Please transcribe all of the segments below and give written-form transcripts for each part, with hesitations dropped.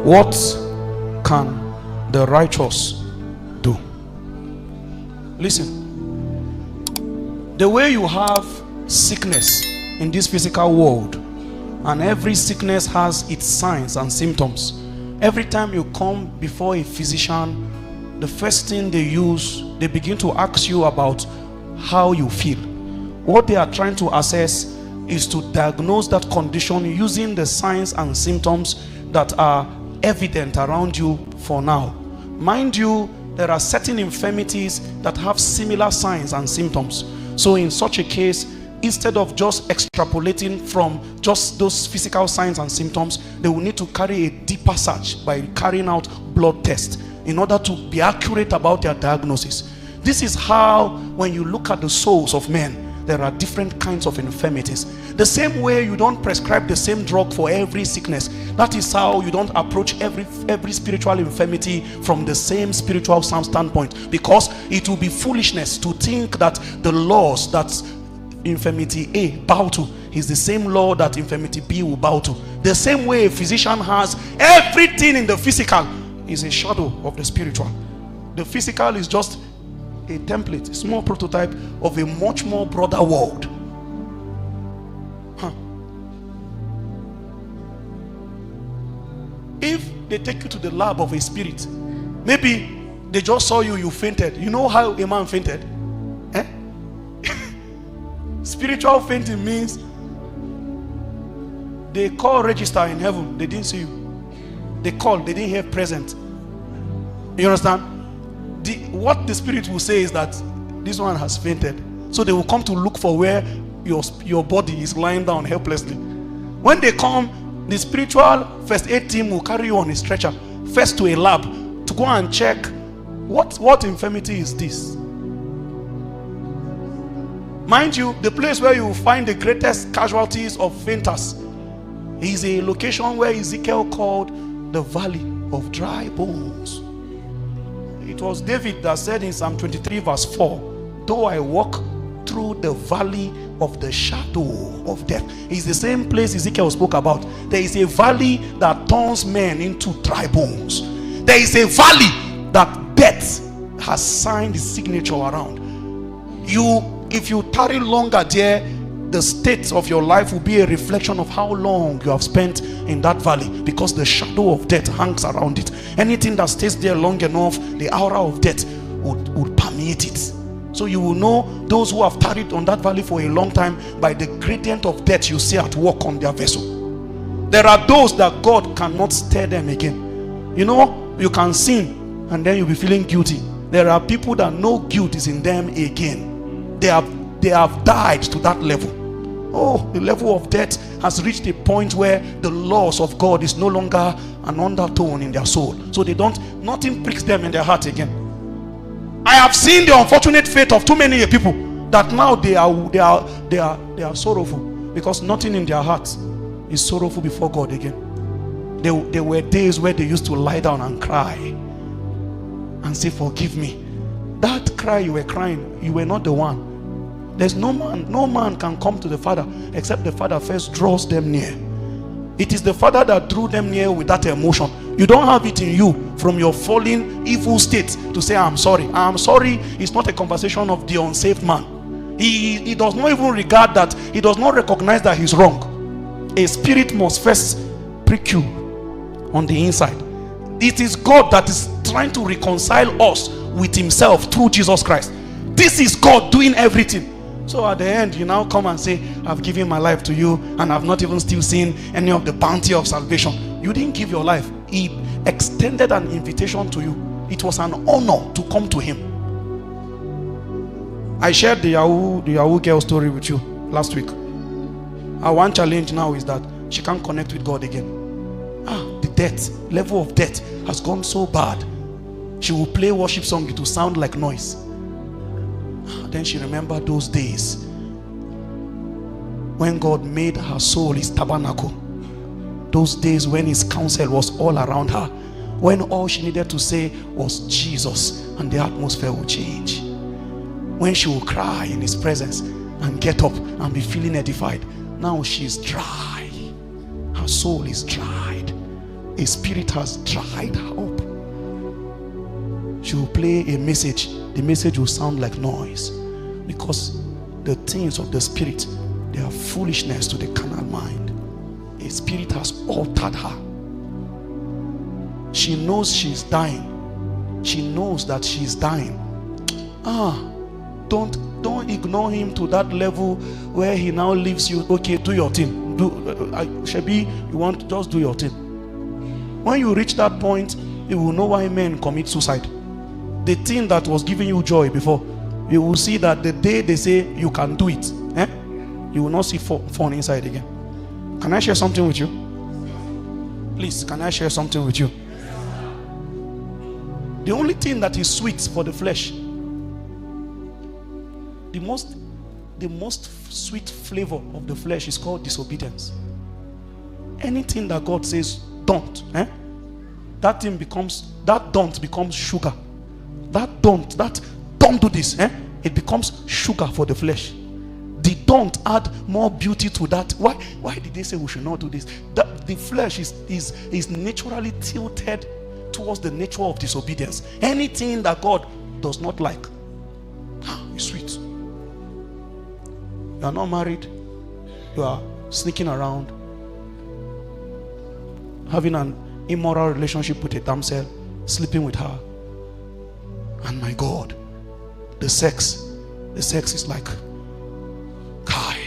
What can the righteous do? Listen. The way you have sickness in this physical world, and every sickness has its signs and symptoms. Every time you come before a physician, the first thing they use, they begin to ask you about how you feel. What they are trying to assess is to diagnose that condition using the signs and symptoms that are evident around you for now. Mind you, there are certain infirmities that have similar signs and symptoms. So in such a case, instead of just extrapolating from just those physical signs and symptoms, they will need to carry a deeper search by carrying out blood tests in order to be accurate about their diagnosis. This is how, when you look at the souls of men, there are different kinds of infirmities. The same way you don't prescribe the same drug for every sickness, that is how you don't approach every spiritual infirmity from the same spiritual standpoint, because it will be foolishness to think that the laws that infirmity A bow to is the same law that infirmity B will bow to. The same way a physician has everything in the physical is a shadow of the spiritual. The physical is just a template, a small prototype of a much more broader world. If they take you to the lab of a spirit, maybe they just saw you, you fainted. You know how a man fainted? Spiritual fainting means they call register in heaven, they didn't see you. They called, they didn't hear present. You understand? What the spirit will say is that this one has fainted. So they will come to look for where your body is lying down helplessly. When they come, the spiritual first aid team will carry you on a stretcher first to a lab to go and check what infirmity is this. Mind you, the place where you will find the greatest casualties of fainters is a location where Ezekiel called the valley of dry bones. It was David that said in Psalm 23 verse 4, though I walk through the valley of the shadow of death. It's the same place Ezekiel spoke about. There is a valley that turns men into dry bones. There is a valley that death has signed its signature around. If you tarry longer there, the state of your life will be a reflection of how long you have spent in that valley, because the shadow of death hangs around it. Anything that stays there long enough, the aura of death would permeate it. So you will know those who have tarried on that valley for a long time by the gradient of death you see at work on their vessel. There are those that God cannot stir them again. You know, you can sin and then you'll be feeling guilty. There are people that no guilt is in them again. They have died to that level. Oh, the level of death has reached a point where the laws of God is no longer an undertone in their soul. So nothing pricks them in their heart again. I have seen the unfortunate fate of too many people that now they are sorrowful because nothing in their hearts is sorrowful before God again. There were days where they used to lie down and cry and say, forgive me. That cry you were crying, you were not the one. There's no man can come to the Father except the Father first draws them near. It is the Father that drew them near with that emotion. You don't have it in you from your fallen evil state to say I'm sorry. I'm sorry is not a conversation of the unsaved man. He does not even regard that. He does not recognize that he's wrong. A spirit must first prick you on the inside. It is God that is trying to reconcile us with himself through Jesus Christ. This is God doing everything. So at the end, you now come and say, I've given my life to you and I've not even still seen any of the bounty of salvation. You didn't give your life. He extended an invitation to you. It was an honor to come to him. I shared the Yahoo girl story with you last week. Our one challenge now is that she can't connect with God again. The level of death has gone so bad. She will play worship song, it will sound like noise. Then she remembered those days when God made her soul his tabernacle. Those days when his counsel was all around her, when all she needed to say was Jesus, and the atmosphere will change. When she will cry in his presence and get up and be feeling edified. Now she's dry. Her soul is dried. a spirit has dried her up, she will play a message. The message will sound like noise, because the things of the spirit, they are foolishness to the carnal mind. A spirit has altered her. She knows she's dying. She knows that she's dying. Don't ignore him to that level where he now leaves you. Okay, do your thing. Shebi, you want to just do your thing. When you reach that point, you will know why men commit suicide. The thing that was giving you joy before, you will see that the day they say you can do it, you will not see fun inside again. Can I share something with you? Please, can I share something with you? The only thing that is sweet for the flesh, the most sweet flavor of the flesh is called disobedience. Anything that God says don't, that don't becomes sugar. That don't do this, it becomes sugar for the flesh. The don't add more beauty to that. Why did they say we should not do this? That the flesh is naturally tilted towards the nature of disobedience. Anything that God does not like is sweet. You are not married, you are sneaking around, having an immoral relationship with a damsel, sleeping with her, and my God, the sex is like Kai.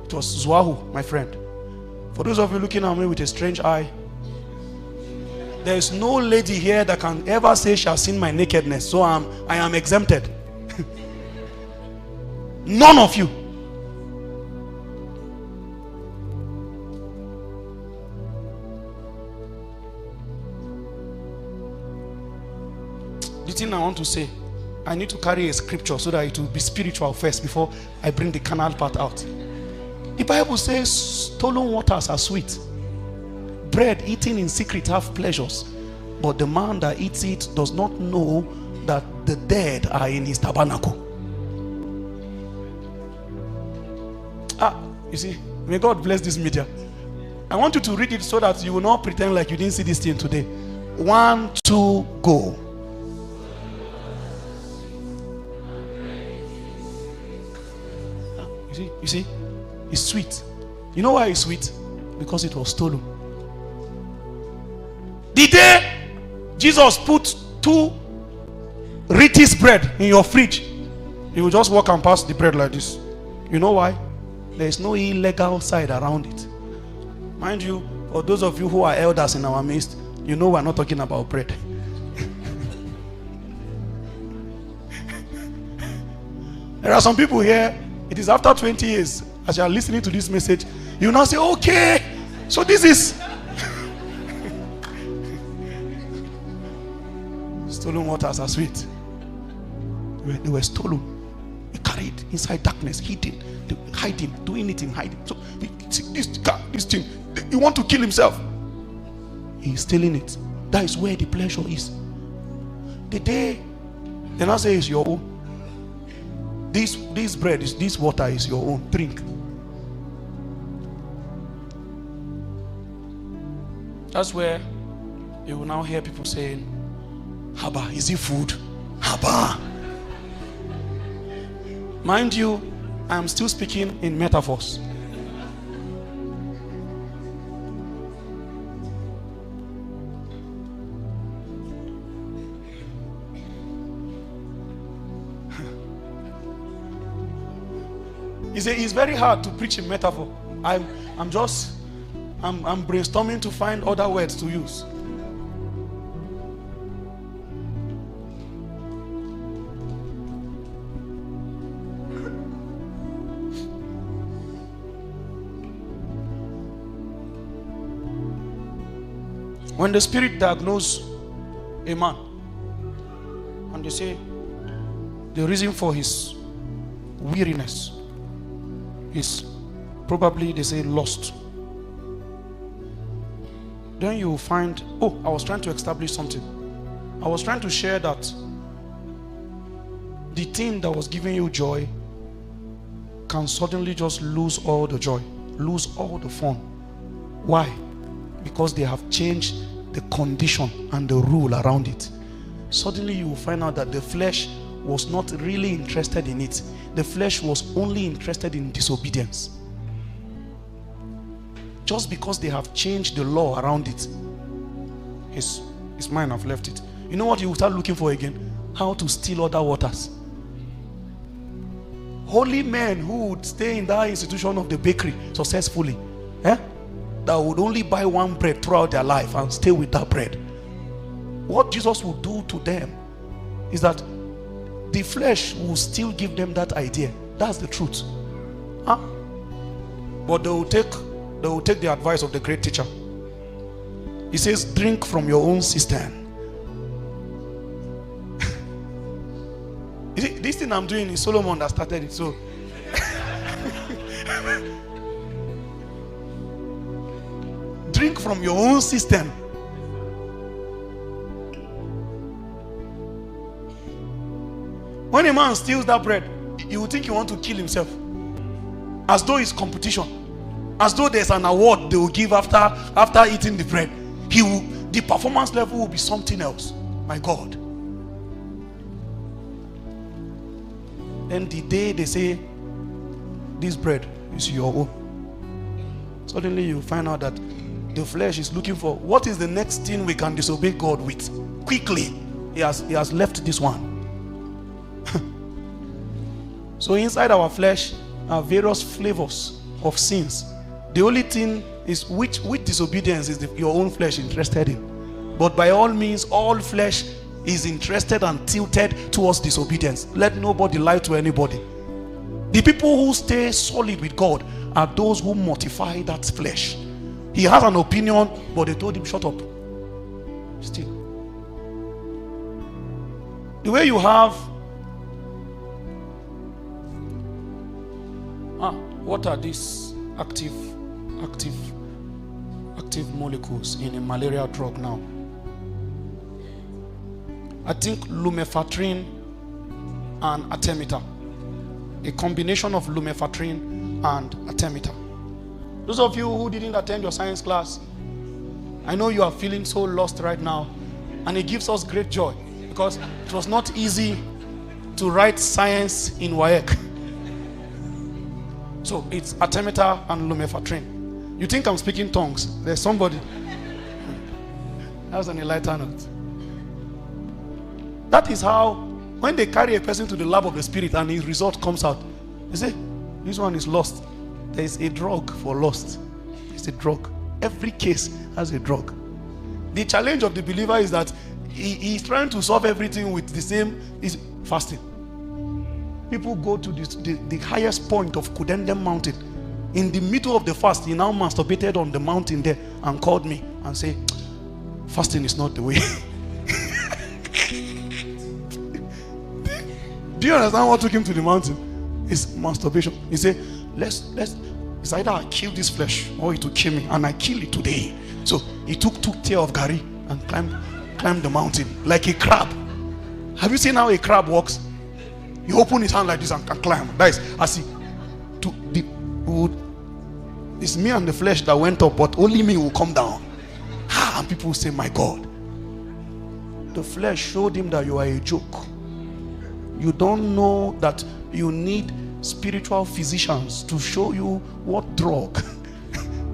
It was Zwahu, my friend. For those of you looking at me with a strange eye, there is no lady here that can ever say she has seen my nakedness, so I am exempted. None of you. The thing I want to say, I need to carry a scripture so that it will be spiritual first before I bring the carnal part out. The Bible says stolen waters are sweet. Bread eaten in secret have pleasures, but the man that eats it does not know that the dead are in his tabernacle. You see, may God bless this media. I want you to read it so that you will not pretend like you didn't see this thing today. 1, 2, go. You see, it's sweet. You know why it's sweet? Because it was stolen. The day Jesus put 2 Ritz bread in your fridge, you will just walk and pass the bread like this. You know why? There is no illegal side around it. Mind you, for those of you who are elders in our midst, you know we're not talking about bread. There are some people here, it is after 20 years, as you are listening to this message, you now say, okay, so this is stolen waters are sweet. They were stolen. They carried inside darkness, hiding, doing anything, hiding. So this thing, he want to kill himself. He's stealing it. That is where the pleasure is. The day they now say it's your own. This bread is, this water is your own. Drink. That's where you will now hear people saying, Haba, is it food? Haba. Mind you, I am still speaking in metaphors. It's very hard to preach in metaphor. I'm brainstorming to find other words to use. When the spirit diagnoses a man and they say the reason for his weariness is probably, they say, lost, then you will find, oh, I was trying to establish something. I was trying to share that the thing that was giving you joy can suddenly just lose all the joy, lose all the fun. Why? Because they have changed the condition and the rule around it, suddenly you will find out that the flesh was not really interested in it. The flesh was only interested in disobedience. Just because they have changed the law around it, his mind have left it. You know what you will start looking for again? How to steal other waters. Holy men who would stay in that institution of the bakery successfully, that would only buy one bread throughout their life and stay with that bread. What Jesus will do to them is that the flesh will still give them that idea. That's the truth. But they will take the advice of the great teacher. He says, drink from your own cistern. This thing I'm doing is Solomon that started it. So drink from your own cistern. When a man steals that bread, he will think he wants to kill himself, as though it's competition, as though there's an award they will give after eating the bread. The performance level will be something else. My God. Then the day they say, this bread is your own, suddenly you find out that the flesh is looking for what is the next thing we can disobey God with. Quickly, he has left this one. So inside our flesh are various flavors of sins. The only thing is which disobedience is your own flesh interested in. But by all means, all flesh is interested and tilted towards disobedience. Let nobody lie to anybody. The people who stay solid with God are those who mortify that flesh. He has an opinion, but they told him, shut up. Still. The way you have what are these active molecules in a malaria drug now? I think lumefantrine and artemether. A combination of lumefantrine and artemether. Those of you who didn't attend your science class, I know you are feeling so lost right now, and it gives us great joy because it was not easy to write science in WAEC. So it's artemether and lumefantrine. You think I'm speaking tongues? There's somebody. That's an lighter note. That is how, when they carry a person to the lab of the spirit and his result comes out, they say, this one is lost. There is a drug for lost. It's a drug. Every case has a drug. The challenge of the believer is that he's trying to solve everything with the same is fasting. People go to the highest point of Kudendem mountain. In the middle of the fast, he now masturbated on the mountain there and called me and said, fasting is not the way. Do you understand what took him to the mountain? It's masturbation. He said, it's either I kill this flesh or it will kill me, and I kill it today. So he took tear of Gary and climbed the mountain like a crab. Have you seen how a crab walks? He opened his hand like this and can climb. That is, I see. It's me and the flesh that went up, but only me will come down. And people will say, my God. The flesh showed him that you are a joke. You don't know that you need spiritual physicians to show you what drug.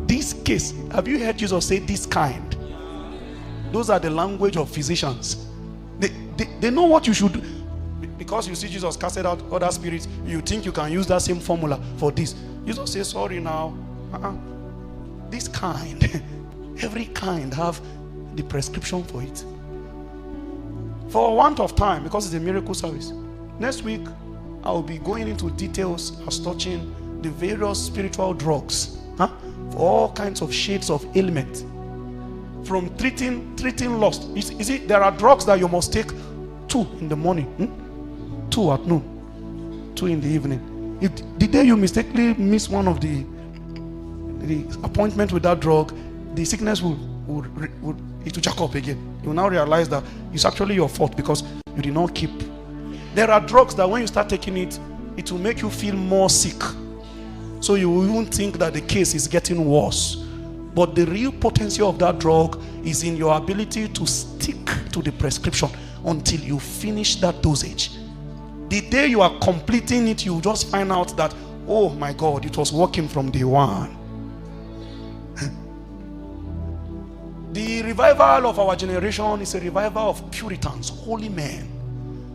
This case, have you heard Jesus say this kind? Those are the language of physicians. They know what you should do. Because you see Jesus casted out other spirits, you think you can use that same formula for this. Jesus says, sorry now. This kind, every kind have the prescription for it. For want of time, because it's a miracle service, next week I will be going into details as touching the various spiritual drugs for all kinds of shades of ailment. From treating lust. You see, there are drugs that you must take 2 in the morning, 2 at noon, 2 in the evening. If the day you mistakenly miss one of the appointment with that drug, the sickness will jack up again. You will now realize that it's actually your fault because you did not keep. There are drugs that when you start taking it, it will make you feel more sick. So you won't think that the case is getting worse. But the real potency of that drug is in your ability to stick to the prescription until you finish that dosage. The day you are completing it, you just find out that, oh my God, it was working from day one. The revival of our generation is a revival of Puritans, holy men.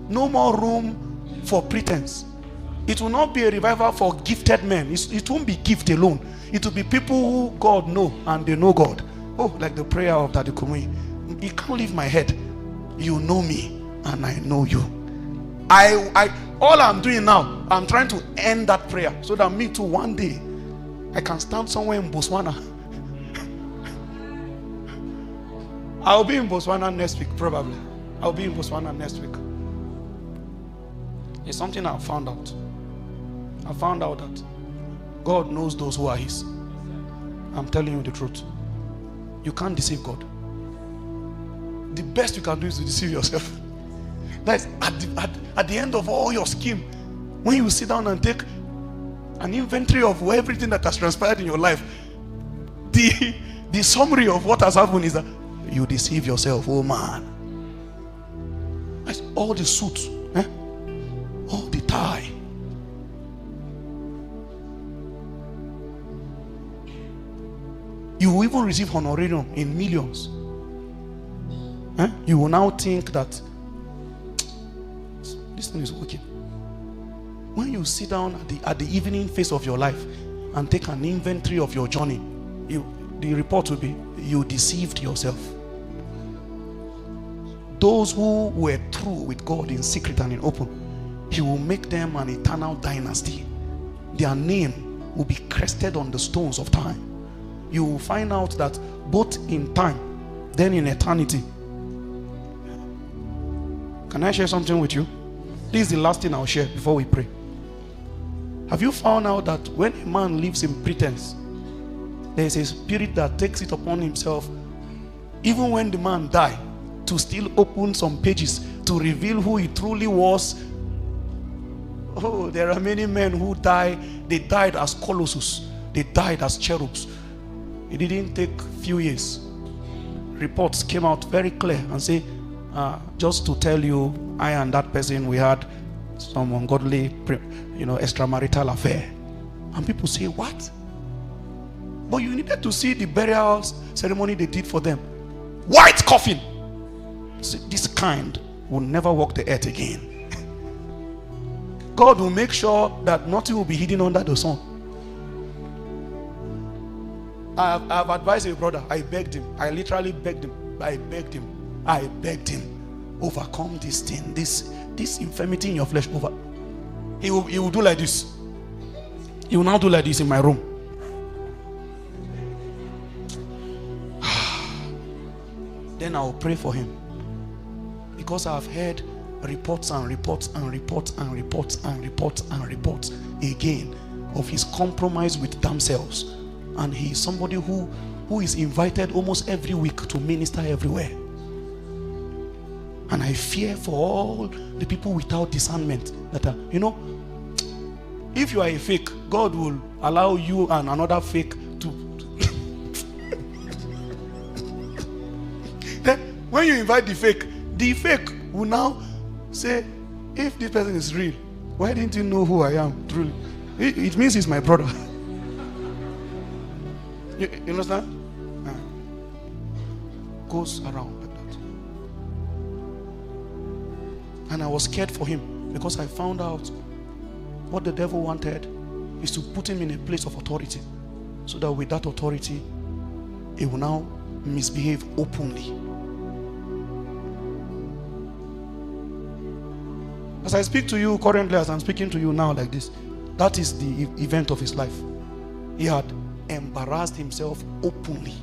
No more room for pretense. It will not be a revival for gifted men. It won't be gift alone. It will be people who God know and they know God. Oh, like the prayer of Daddy Kumi. It can't leave my head. You know me and I know you. All I'm doing now, I'm trying to end that prayer so that me too one day I can stand somewhere in Botswana. I'll be in Botswana next week, probably. I'll be in Botswana next week. It's something I found out. I found out that God knows those who are His. I'm telling you the truth. You can't deceive God. The best you can do is to deceive yourself. That's at the end of all your scheme. When you sit down and take an inventory of everything that has transpired in your life, the summary of what has happened is that you deceive yourself. Oh man. That's all the suits, all the tie. You will even receive honorarium in millions. You will now think that this thing is working. When you sit down at the evening phase of your life and take an inventory of your journey, the report will be, you deceived yourself. Those who were true with God in secret and in open, He will make them an eternal dynasty. Their name will be crested on the stones of time. You will find out that both in time, then in eternity. Can I share something with you? This is the last thing I'll share before we pray. Have you found out that when a man lives in pretense, there is a spirit that takes it upon himself, even when the man dies, to still open some pages to reveal who he truly was? Oh, there are many men who die. They died as colossus. They died as cherubs. It didn't take a few years. Reports came out very clear and say, just to tell you, I and that person, we had some ungodly, extramarital affair. And people say, what? But you needed to see the burial ceremony they did for them. White coffin. See, this kind will never walk the earth again. God will make sure that nothing will be hidden under the sun. I have advised a brother. I begged him. I literally begged him. I begged him. Overcome this thing, this infirmity in your flesh. He will do like this. He will now do like this in my room. Then I will pray for him, because I have heard reports and reports and reports and reports and reports and reports again of his compromise with damsels. And he is somebody who is invited almost every week to minister everywhere. And I fear for all the people without discernment that are, if you are a fake, God will allow you and another fake to then when you invite the fake will now say, if this person is real, why didn't you know who I am truly? It means he's my brother. You understand? Goes around like that. And I was scared for him, because I found out what the devil wanted is to put him in a place of authority, so that with that authority he will now misbehave openly. As I speak to you currently, as I'm speaking to you now like this, that is the event of his life. He had embarrassed himself openly.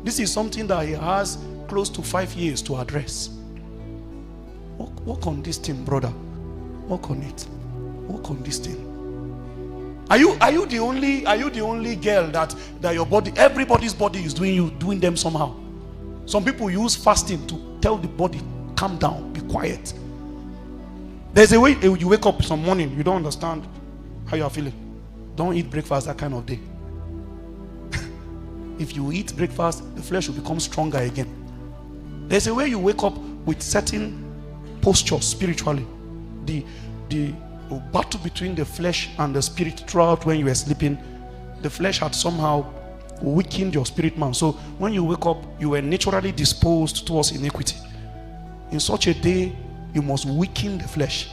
This is something that he has close to 5 years to address. Work on this thing, brother. Work on it. Work on this thing. Are you the only girl that your body, everybody's body is doing them somehow? Some people use fasting to tell the body, calm down, be quiet. There's a way you wake up some morning, you don't understand how you are feeling. Don't eat breakfast that kind of day. if you eat breakfast, the flesh will become stronger again. There's a way you wake up with certain postures spiritually. The battle between the flesh and the spirit throughout when you were sleeping, the flesh had somehow weakened your spirit man. So when you wake up, you were naturally disposed towards iniquity. In such a day, you must weaken the flesh.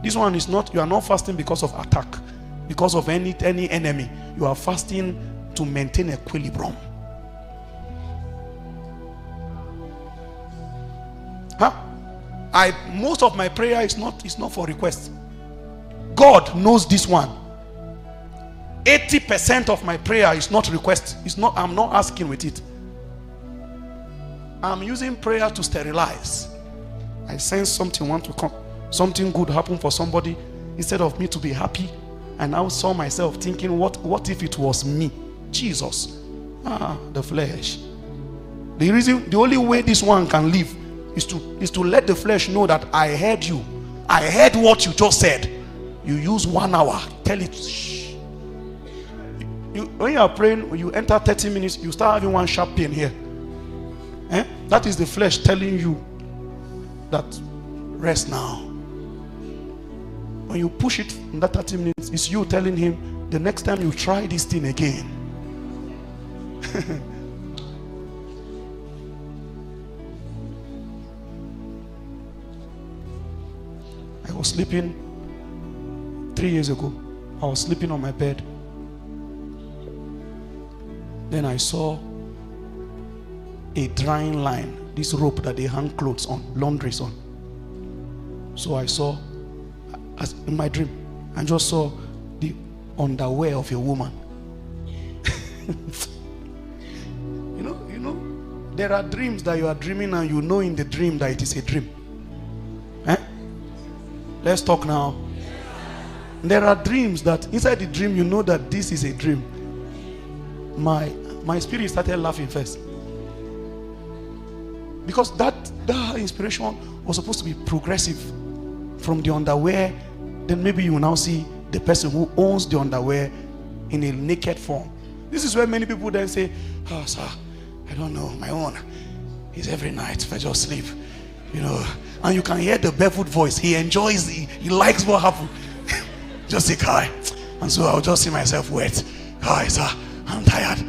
This one is not, you are not fasting because of attack, because of any enemy. You are fasting to maintain equilibrium. Most of my prayer is not for request. God knows this one. 80% of my prayer is not request. I'm not asking with it. I'm using prayer to sterilize. I sense something want to come, something good happen for somebody. Instead of me to be happy, I now saw myself thinking, what if it was me? Jesus. The flesh. The only way this one can live is to let the flesh know that I heard you. I heard what you just said. You use 1 hour. Tell it. Shh. When you are praying, when you enter 30 minutes, you start having one sharp pain here. That is the flesh telling you that rest now. When you push it in that 30 minutes, it's you telling him the next time you try this thing again. I was sleeping 3 years ago. I was sleeping on my bed. Then I saw a drying line, this rope that they hang clothes on, laundries on. So I saw, as in my dream, I just saw the underwear of a woman. You know, there are dreams that you are dreaming and you know in the dream that it is a dream. Let's talk now. There are dreams that inside the dream you know that this is a dream. My spirit started laughing first. Because that inspiration was supposed to be progressive. From the underwear, then maybe you will now see the person who owns the underwear in a naked form. This is where many people then say, oh sir, I don't know, my own is every night if I just sleep, and you can hear the barefoot voice. He enjoys, he likes what happened. Just say, Kai, and so I'll just see myself wet. Kai, sir, I'm tired.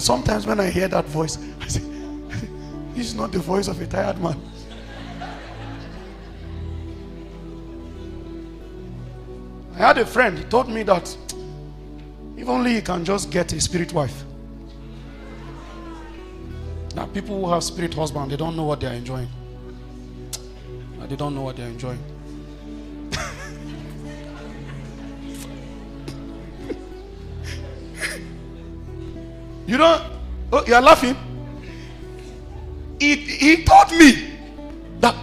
Sometimes when I hear that voice, I say, this is not the voice of a tired man. I had a friend, he told me that if only he can just get a spirit wife. Now people who have spirit husband, they don't know what they are enjoying. They don't know what they are enjoying. You are laughing. He taught me that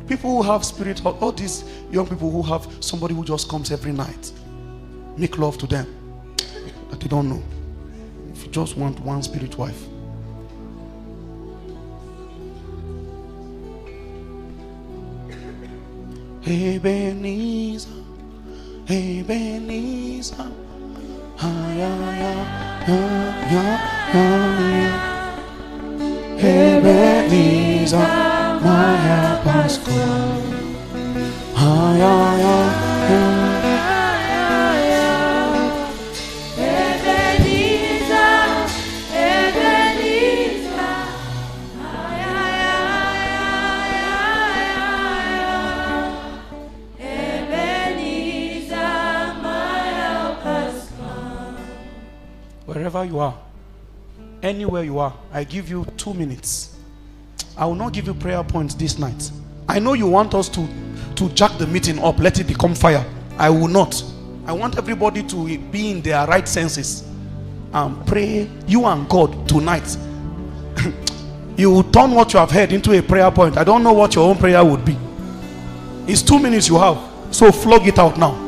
people who have spirit, all these young people who have somebody who just comes every night, make love to them, that they don't know. If you just want one spirit wife. Ebenezer, Ebenezer, Ebenezer, my help has come. Wherever you are, anywhere you are, I give you 2 minutes. I will not give you prayer points this night. I know you want us to jack the meeting up, let it become fire. I will not. I want everybody to be in their right senses and pray, you and God, tonight. You will turn what you have heard into a prayer point. I don't know what your own prayer would be. It's 2 minutes you have, so flog it out now.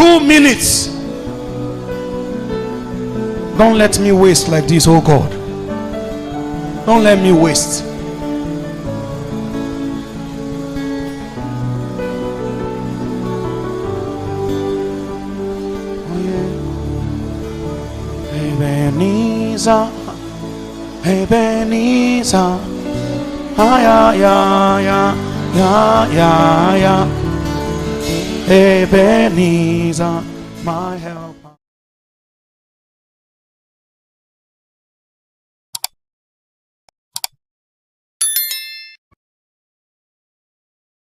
2 minutes. Don't let me waste like this, oh God. Don't let me waste. Ebenezer, Ebenezer, ya ya ya ya ya ya. Ebenezer, my help.